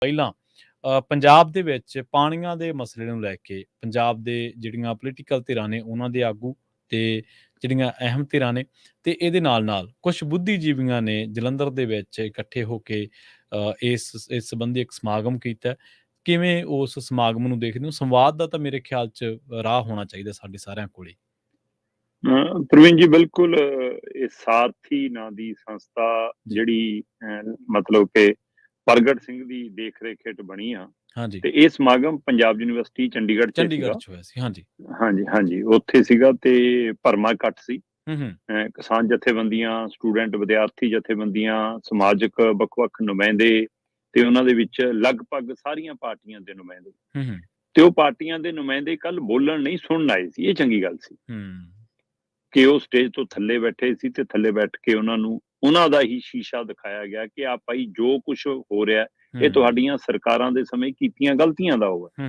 ਪਹਿਲਾਂ ਪੰਜਾਬ ਦੇ ਵਿੱਚ ਪਾਣੀਆਂ ਦੇ ਮਸਲੇ ਨੂੰ ਲੈ ਕੇ ਪੰਜਾਬ ਦੇ ਜਿਹੜੀਆਂ ਪੋਲੀਟੀਕਲ ਧਿਰਾਂ ਨੇ ਉਹਨਾਂ ਦੇ ਆਗੂ ਤੇ ਜਿਹੜੀਆਂ ਅਹਿਮ ਧਿਰਾਂ ਨੇ ਤੇ ਇਹਦੇ ਨਾਲ ਕੁਝ ਬੁੱਧੀਜੀਵੀਆਂ ਨੇ ਜਲੰਧਰ ਦੇ ਵਿੱਚ ਇਕੱਠੇ ਹੋ ਕੇ ਇਸ ਸੰਬੰਧੀ ਇੱਕ ਸਮਾਗਮ ਕੀਤਾ। ਕਿਵੇਂ ਉਸ ਸਮਾਗਮ ਨੂੰ ਦੇਖਦੇ ਹੋ? ਸੰਵਾਦ ਦਾ ਤਾਂ ਮੇਰੇ ਖਿਆਲ 'ਚ ਰਾਹ ਹੋਣਾ ਚਾਹੀਦਾ ਸਾਡੇ ਸਾਰਿਆਂ ਕੋਲੇ। ਪ੍ਰਵੀਨ ਜੀ ਬਿਲਕੁਲ ਇਹ ਸਾਰਥੀ ਨਾਂ ਦੀ ਸੰਸਥਾ ਜੀ। ਜਿਹੜੀ ਮਤਲਬ ਕਿ ਪ੍ਰਗਟ ਸਿੰਘ ਦੀ ਦੇਖ ਰੇਖ ਹੇਠ ਬਣੀ ਆ ਹਾਂਜੀ, ਤੇ ਇਹ ਸਮਾਗਮ ਪੰਜਾਬ ਯੂਨੀਵਰਸਿਟੀ ਚੰਡੀਗੜ੍ਹ 'ਚ ਸੀਗਾ। ਚੰਡੀਗੜ੍ਹ 'ਚ ਹੋਇਆ ਸੀ। ਹਾਂਜੀ। ਹਾਂਜੀ ਹਾਂਜੀ ਉੱਥੇ ਸੀਗਾ ਤੇ ਭਰਮਾ ਇਕੱਠ ਸੀ। ਹੂੰ। ਕਿਸਾਨ ਜਥੇਬੰਦੀਆਂ, ਸਟੂਡੈਂਟ ਵਿਦਿਆਰਥੀ ਜਥੇਬੰਦੀਆਂ, ਸਮਾਜਿਕ ਵੱਖ-ਵੱਖ ਨੁਮਾਇੰਦੇ ਤੇ ਉਹਨਾਂ ਦੇ ਵਿੱਚ ਲਗਭਗ ਸਾਰੀਆਂ ਪਾਰਟੀਆਂ ਦੇ ਨੁਮਾਇੰਦੇ ਹੂੰ। ਤੇ ਉਹ ਪਾਰਟੀਆਂ ਦੇ ਨੁਮਾਇੰਦੇ ਕੱਲ ਬੋਲਣ ਨਹੀਂ ਸੁਣਨ ਆਏ ਸੀ। ਇਹ ਚੰਗੀ ਗੱਲ ਸੀ ਕਿ ਉਹ ਸਟੇਜ ਤੋਂ ਥੱਲੇ ਬੈਠੇ ਸੀ ਤੇ ਥੱਲੇ ਬੈਠ ਕੇ ਉਹਨਾਂ ਨੂੰ ਉਹਨਾਂ ਦਾ ਹੀ ਸ਼ੀਸ਼ਾ ਦਿਖਾਇਆ ਗਿਆ ਕਿ ਆ ਭਾਈ ਜੋ ਕੁਝ ਹੋ ਰਿਹਾ ਇਹ ਤੁਹਾਡੀਆਂ ਸਰਕਾਰਾਂ ਦੇ ਸਮੇਂ ਕੀਤੀਆਂ ਗਲਤੀਆਂ ਦਾ ਹੋਇਆ।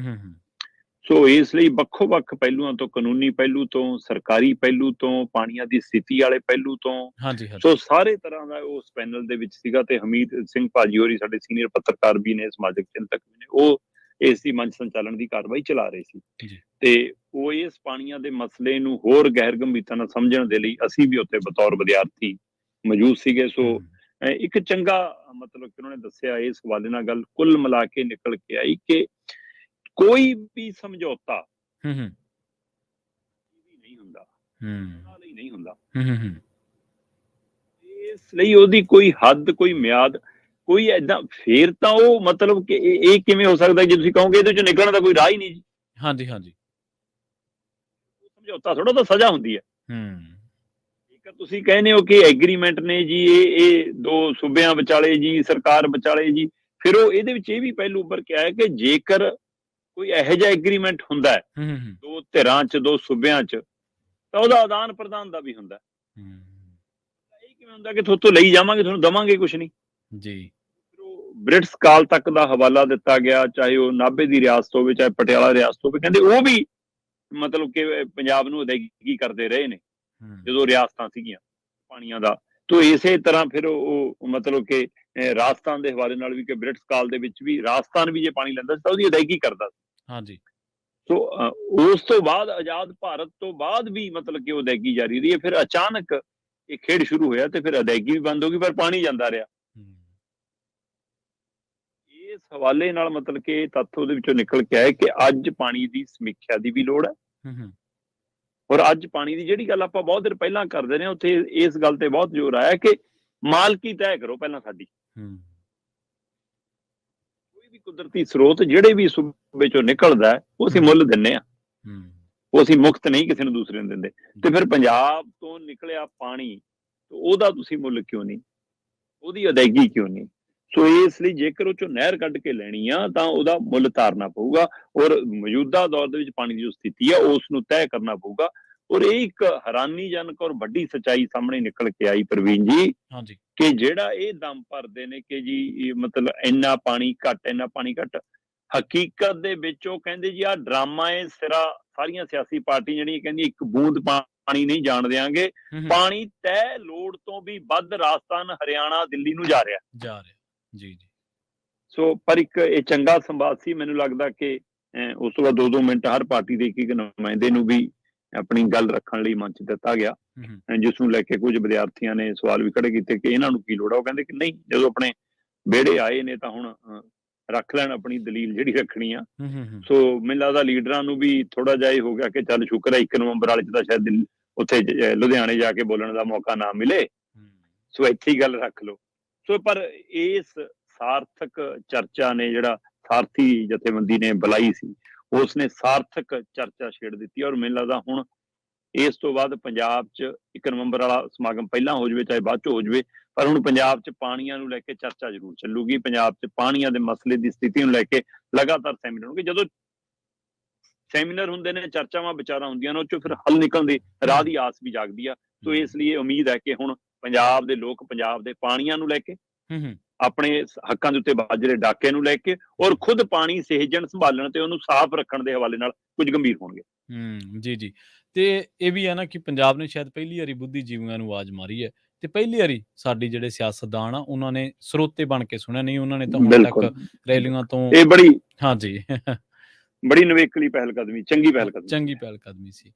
ਸੋ ਇਸ ਲਈ ਵੱਖੋ-ਵੱਖ ਪਹਿਲੂਆਂ ਤੋਂ, ਕਾਨੂੰਨੀ ਪਹਿਲੂ ਤੋਂ, ਸਰਕਾਰੀ ਪਹਿਲੂ ਤੋਂ, ਪਾਣੀਆਂ ਦੀ ਸਥਿਤੀ ਵਾਲੇ ਪਹਿਲੂ ਤੋਂ, ਹਾਂਜੀ। ਸੋ ਸਾਰੇ ਤਰ੍ਹਾਂ ਦਾ ਉਸ ਪੈਨਲ ਦੇ ਵਿੱਚ ਸੀਗਾ ਤੇ ਹਮੀਦ ਸਿੰਘ ਭਾਜੀ ਹੋਰੀ ਸਾਡੇ ਸੀਨੀਅਰ ਪੱਤਰਕਾਰ ਵੀ ਨੇ, ਸਮਾਜਿਕ ਚਿੰਤਕ ਵੀ ਨੇ, ਉਹ ਇਸ ਦੀ ਮੰਚ ਸੰਚਾਲਨ ਦੀ ਕਾਰਵਾਈ ਚਲਾ ਰਹੇ ਸੀ ਜੀ। ਤੇ ਉਹ ਇਸ ਪਾਣੀਆਂ ਦੇ ਮਸਲੇ ਨੂੰ ਹੋਰ ਗਹਿਰ ਗੰਭੀਰਤਾ ਨਾਲ ਸਮਝਣ ਦੇ ਲਈ ਅਸੀਂ ਵੀ ਉੱਥੇ ਬਤੌਰ ਵਿਦਿਆਰਥੀ ਮੌਜੂਦ ਸੀਗੇ। ਸੋ ਇੱਕ ਚੰਗਾ ਮਤਲਬ ਕਿ ਉਹਨਾਂ ਨੇ ਦੱਸਿਆ ਇਸ ਹਵਾਲੇ ਨਾਲ ਗੱਲ ਕੁੱਲ ਮਿਲਾ ਕੇ ਨਿਕਲ ਕੇ ਆਈ ਕਿ ਕੋਈ ਵੀ ਸਮਝੌਤਾ ਨਹੀਂ ਹੁੰਦਾ, ਨਹੀਂ ਹੁੰਦਾ। ਇਸ ਲਈ ਉਹਦੀ ਕੋਈ ਹੱਦ, ਕੋਈ ਮਿਆਦ, ਕੋਈ ਏਦਾਂ ਫੇਰ ਤਾਂ ਉਹ ਮਤਲਬ ਕਿ ਇਹ ਕਿਵੇਂ ਹੋ ਸਕਦਾ ਜੇ ਤੁਸੀਂ ਕਹੋਗੇ ਇਹਦੇ ਚੋਂ ਨਿਕਲਣ ਦਾ ਕੋਈ ਰਾਹ ਹੀ ਨਹੀਂ ਜੀ। ਹਾਂਜੀ। ਸਮਝੌਤਾ ਥੋੜਾ ਤਾਂ ਸਜ਼ਾ ਹੁੰਦੀ ਹੈ। ਠੀਕ, ਤੁਸੀਂ ਕਹਿੰਦੇ ਹੋ ਕਿ ਐਗਰੀਮੈਂਟ ਨੇ ਜੀ, ਇਹ ਦੋ ਸੂਬਿਆਂ ਵਿਚਾਲੇ ਜੀ, ਸਰਕਾਰ ਵਿਚਾਲੇ ਜੀ, ਫਿਰ ਉਹ ਇਹਦੇ ਵਿੱਚ ਇਹ ਵੀ ਪਹਿਲੂ ਉੱਭਰ ਕੇ ਆਇਆ ਕਿ ਜੇਕਰ ਕੋਈ ਇਹੋ ਜਿਹਾ ਐਗਰੀਮੈਂਟ ਹੁੰਦਾ ਹੈ ਦੋ ਧਿਰਾਂ 'ਚ, ਦੋ ਸੂਬਿਆਂ 'ਚ, ਤਾਂ ਉਹਦਾ ਆਦਾਨ ਪ੍ਰਦਾਨ ਦਾ ਵੀ ਹੁੰਦਾ। ਇਹ ਕਿਵੇਂ ਹੁੰਦਾ ਕਿ ਤੁਹਾਤੋਂ ਲਈ ਜਾਵਾਂਗੇ, ਤੁਹਾਨੂੰ ਦਵਾਂਗੇ ਕੁਛ ਨਹੀਂ ਜੀ। ਬ੍ਰਿਟਿਸ਼ ਕਾਲ ਤੱਕ ਦਾ ਹਵਾਲਾ ਦਿੱਤਾ ਗਿਆ, ਚਾਹੇ ਉਹ ਨਾਭੇ ਦੀ ਰਿਆਸਤ ਹੋਵੇ, ਚਾਹੇ ਪਟਿਆਲਾ ਰਿਆਸਤ ਹੋਵੇ, ਕਹਿੰਦੇ ਉਹ ਵੀ ਮਤਲਬ ਕਿ ਪੰਜਾਬ ਨੂੰ ਅਦਾਇਗੀ ਕਰਦੇ ਰਹੇ ਨੇ ਜਦੋਂ ਰਿਆਸਤਾਂ ਸੀਗੀਆਂ ਪਾਣੀਆਂ ਦਾ। ਤੋ ਇਸੇ ਤਰ੍ਹਾਂ ਫਿਰ ਉਹ ਮਤਲਬ ਕਿ ਰਾਜਸਥਾਨ ਦੇ ਹਵਾਲੇ ਨਾਲ ਵੀ ਕਿ ਬ੍ਰਿਟਿਸ਼ ਕਾਲ ਦੇ ਵਿੱਚ ਵੀ ਰਾਜਸਥਾਨ ਵੀ ਜੇ ਪਾਣੀ ਲੈਂਦਾ ਸੀ ਤਾਂ ਉਹਦੀ ਅਦਾਇਗੀ ਕਰਦਾ ਸੀ। ਹਾਂਜੀ। ਸੋ ਉਸ ਤੋਂ ਬਾਅਦ ਆਜ਼ਾਦ ਭਾਰਤ ਤੋਂ ਬਾਅਦ ਵੀ ਮਤਲਬ ਕਿ ਉਹ ਅਦਾਇਗੀ ਜਾਰੀ ਰਹੀ ਹੈ। ਫਿਰ ਅਚਾਨਕ ਇਹ ਖੇਡ ਸ਼ੁਰੂ ਹੋਇਆ ਤੇ ਫਿਰ ਅਦਾਇਗੀ ਵੀ ਬੰਦ ਹੋ ਗਈ, ਪਰ ਪਾਣੀ ਜਾਂਦਾ ਰਿਹਾ। ਇਸ ਹਵਾਲੇ ਨਾਲ ਮਤਲਬ ਕਿ ਤੱਥ ਉਹਦੇ ਵਿੱਚੋਂ ਨਿਕਲ ਕੇ ਆਏ ਕਿ ਅੱਜ ਪਾਣੀ ਦੀ ਸਮੀਖਿਆ ਦੀ ਵੀ ਲੋੜ ਹੈ। ਔਰ ਅੱਜ ਪਾਣੀ ਦੀ ਜਿਹੜੀ ਗੱਲ ਆਪਾਂ ਬਹੁਤ ਦੇਰ ਪਹਿਲਾਂ ਕਰਦੇ ਰਹੇ, ਉੱਥੇ ਇਸ ਗੱਲ ਤੇ ਬਹੁਤ ਜ਼ੋਰ ਆਇਆ ਕਿ ਮਾਲਕੀ ਤੈਅ ਕਰੋ ਪਹਿਲਾਂ ਸਾਡੀ। ਕੋਈ ਵੀ ਕੁਦਰਤੀ ਸਰੋਤ ਜਿਹੜੇ ਵੀ ਸੂਬੇ ਚੋਂ ਨਿਕਲਦਾ ਉਹ ਅਸੀਂ ਮੁੱਲ ਦਿੰਨੇ ਆ, ਉਹ ਅਸੀਂ ਮੁਕਤ ਨਹੀਂ ਕਿਸੇ ਨੂੰ ਦੂਸਰੇ ਨੂੰ ਦਿੰਦੇ। ਤੇ ਫਿਰ ਪੰਜਾਬ ਤੋਂ ਨਿਕਲਿਆ ਪਾਣੀ, ਉਹਦਾ ਤੁਸੀਂ ਮੁੱਲ ਕਿਉਂ ਨਹੀਂ, ਉਹਦੀ ਅਦਾਇਗੀ ਕਿਉਂ ਨਹੀਂ? ਸੋ ਇਸ ਲਈ ਜੇਕਰ ਉਹ ਚੋਂ ਨਹਿਰ ਕੱਢ ਕੇ ਲੈਣੀ ਆ ਤਾਂ ਉਹਦਾ ਮੁੱਲ ਤਾਰਨਾ ਪਊਗਾ ਔਰ ਮੌਜੂਦਾ ਦੌਰ ਦੇ ਵਿੱਚ ਪਾਣੀ ਦੀ ਜੋ ਸਥਿਤੀ ਆ ਉਸ ਨੂੰ ਤੈਅ ਕਰਨਾ ਪਊਗਾ। ਔਰ ਇਹ ਇੱਕ ਹੈਰਾਨੀਜਨਕ ਔਰ ਵੱਡੀ ਸੱਚਾਈ ਸਾਹਮਣੇ ਨਿਕਲ ਕੇ ਆਈ ਪ੍ਰਵੀਨ ਜੀ ਕਿ ਜਿਹੜਾ ਇਹ ਦਮ ਭਰਦੇ ਨੇ ਕਿ ਜੀ ਮਤਲਬ ਇੰਨਾ ਪਾਣੀ ਘੱਟ, ਹਕੀਕਤ ਦੇ ਵਿੱਚ ਉਹ ਕਹਿੰਦੇ ਜੀ ਆਹ ਡਰਾਮਾ ਹੈ ਸਿਰਾ। ਸਾਰੀਆਂ ਸਿਆਸੀ ਪਾਰਟੀਆਂ ਜਿਹੜੀਆਂ ਕਹਿੰਦੀਆਂ ਇੱਕ ਬੂੰਦ ਪਾਣੀ ਨਹੀਂ ਜਾਣ ਦਿਆਂਗੇ, ਪਾਣੀ ਤੈਅ ਲੋੜ ਤੋਂ ਵੀ ਵੱਧ ਰਾਜਸਥਾਨ, ਹਰਿਆਣਾ, ਦਿੱਲੀ ਨੂੰ ਜਾ ਰਿਹਾ ਜੀ। ਸੋ ਪਰ ਇੱਕ ਇਹ ਚੰਗਾ ਸੰਵਾਦ ਸੀ। ਮੈਨੂੰ ਲੱਗਦਾ ਕਿ ਉਸ ਤੋਂ ਬਾਅਦ 2-2 ਮਿੰਟ ਹਰ ਪਾਰਟੀ ਦੇ ਇੱਕ ਨੁਮਾਇੰਦੇ ਨੂੰ ਵੀ ਆਪਣੀ ਗੱਲ ਰੱਖਣ ਲਈ ਮੰਚ ਦਿੱਤਾ ਗਿਆ, ਜਿਸ ਨੂੰ ਲੈ ਕੇ ਕੁਝ ਵਿਦਿਆਰਥੀਆਂ ਨੇ ਸਵਾਲ ਵੀ ਖੜੇ ਕੀਤੇ ਕਿ ਇਹਨਾਂ ਨੂੰ ਕੀ ਲੋੜ ਆ। ਉਹ ਕਹਿੰਦੇ ਕਿ ਨਹੀਂ, ਜਦੋਂ ਆਪਣੇ ਵਿਹੜੇ ਆਏ ਨੇ ਤਾਂ ਹੁਣ ਰੱਖ ਲੈਣ ਆਪਣੀ ਦਲੀਲ ਜਿਹੜੀ ਰੱਖਣੀ ਆ। ਸੋ ਮੈਨੂੰ ਲੱਗਦਾ ਲੀਡਰਾਂ ਨੂੰ ਵੀ ਥੋੜਾ ਜਿਹਾ ਇਹ ਹੋ ਗਿਆ ਕਿ ਚੱਲ ਸ਼ੁਕਰ ਹੈ 1 ਨਵੰਬਰ ਵਾਲੇ 'ਚ ਤਾਂ ਸ਼ਾਇਦ ਉੱਥੇ ਲੁਧਿਆਣੇ ਜਾ ਕੇ ਬੋਲਣ ਦਾ ਮੌਕਾ ਨਾ ਮਿਲੇ, ਸੋ ਇੱਥੇ ਹੀ ਗੱਲ ਰੱਖ ਲਓ। ਸੋ ਪਰ ਇਸ ਸਾਰਥਕ ਚਰਚਾ ਨੇ ਜਿਹੜਾ ਸਾਰਥੀ ਜਥੇਬੰਦੀ ਨੇ ਬੁਲਾਈ ਸੀ, ਉਸ ਨੇ ਸਾਰਥਕ ਚਰਚਾ ਛੇੜ ਦਿੱਤੀ। ਔਰ ਮੈਨੂੰ ਲੱਗਦਾ ਹੁਣ ਇਸ ਤੋਂ ਬਾਅਦ ਪੰਜਾਬ 'ਚ 1 ਨਵੰਬਰ ਵਾਲਾ ਸਮਾਗਮ ਪਹਿਲਾਂ ਹੋ ਜਾਵੇ ਚਾਹੇ ਬਾਅਦ 'ਚ ਹੋ ਜਾਵੇ, ਪਰ ਹੁਣ ਪੰਜਾਬ 'ਚ ਪਾਣੀਆਂ ਨੂੰ ਲੈ ਕੇ ਚਰਚਾ ਜ਼ਰੂਰ ਚੱਲੂਗੀ। ਪੰਜਾਬ 'ਚ ਪਾਣੀਆਂ ਦੇ ਮਸਲੇ ਦੀ ਸਥਿਤੀ ਨੂੰ ਲੈ ਕੇ ਲਗਾਤਾਰ ਸੈਮੀਨਾਰ ਹੋਣਗੇ। ਜਦੋਂ ਸੈਮੀਨਾਰ ਹੁੰਦੇ ਨੇ, ਚਰਚਾਵਾਂ ਵਿਚਾਰਾਂ ਹੁੰਦੀਆਂ ਨੇ, ਉਹ 'ਚੋਂ ਫਿਰ ਹੱਲ ਨਿਕਲਣ ਦੀ ਰਾਹ ਦੀ ਆਸ ਵੀ ਜਾਗਦੀ ਆ। ਸੋ ਇਸ ਲਈ ਇਹ ਉਮੀਦ ਹੈ ਕਿ ਹੁਣ ਪੰਜਾਬ ਦੇ ਲੋਕ ਪੰਜਾਬ ਦੇ ਪਾਣੀਆਂ ਨੂੰ ਲੈ ਕੇ, ਆਪਣੇ ਹੱਕਾਂ ਦੇ ਉੱਤੇ ਵੱਜ ਰਹੇ ਡਾਕੇ ਨੂੰ ਲੈ ਕੇ ਔਰ ਖੁਦ ਪਾਣੀ ਸਹਿਜਣ, ਸੰਭਾਲਣ ਤੇ ਉਹਨੂੰ ਸਾਫ਼ ਰੱਖਣ ਦੇ ਹਵਾਲੇ ਨਾਲ ਕੁਝ ਗੰਭੀਰ ਹੋਣਗੇ। ਜੀ। ਤੇ ਇਹ ਵੀ ਹੈ ਨਾ ਕਿ ਪੰਜਾਬ ਨੇ ਸ਼ਾਇਦ ਪਹਿਲੀ ਵਾਰੀ ਬੁੱਧੀਜੀਵੀਆਂ ਨੂੰ ਆਵਾਜ਼ ਮਾਰੀ ਹੈ ਤੇ ਪਹਿਲੀ ਵਾਰੀ ਸਾਡੀ ਜਿਹੜੇ ਸਿਆਸਤਦਾਨ ਆ ਉਹਨਾਂ ਨੇ ਸਰੋਤੇ ਬਣ ਕੇ ਸੁਣਿਆ, ਨਹੀਂ ਉਹਨਾਂ ਨੇ ਤਾਂ ਹੁਣ ਬਿਲਕੁਲ ਤੱਕ ਰੈਲੀਆਂ ਤੋਂ ਇਹ ਬੜੀ ਹਾਂਜੀ ਬੜੀ ਨਵੇਕਲੀ ਪਹਿਲ ਕਦਮੀ, ਚੰਗੀ ਪਹਿਲ ਕਦਮੀ ਚੰਗੀ ਸੀ। ਪਹਿਲ ਕਦਮੀ ਸੀ।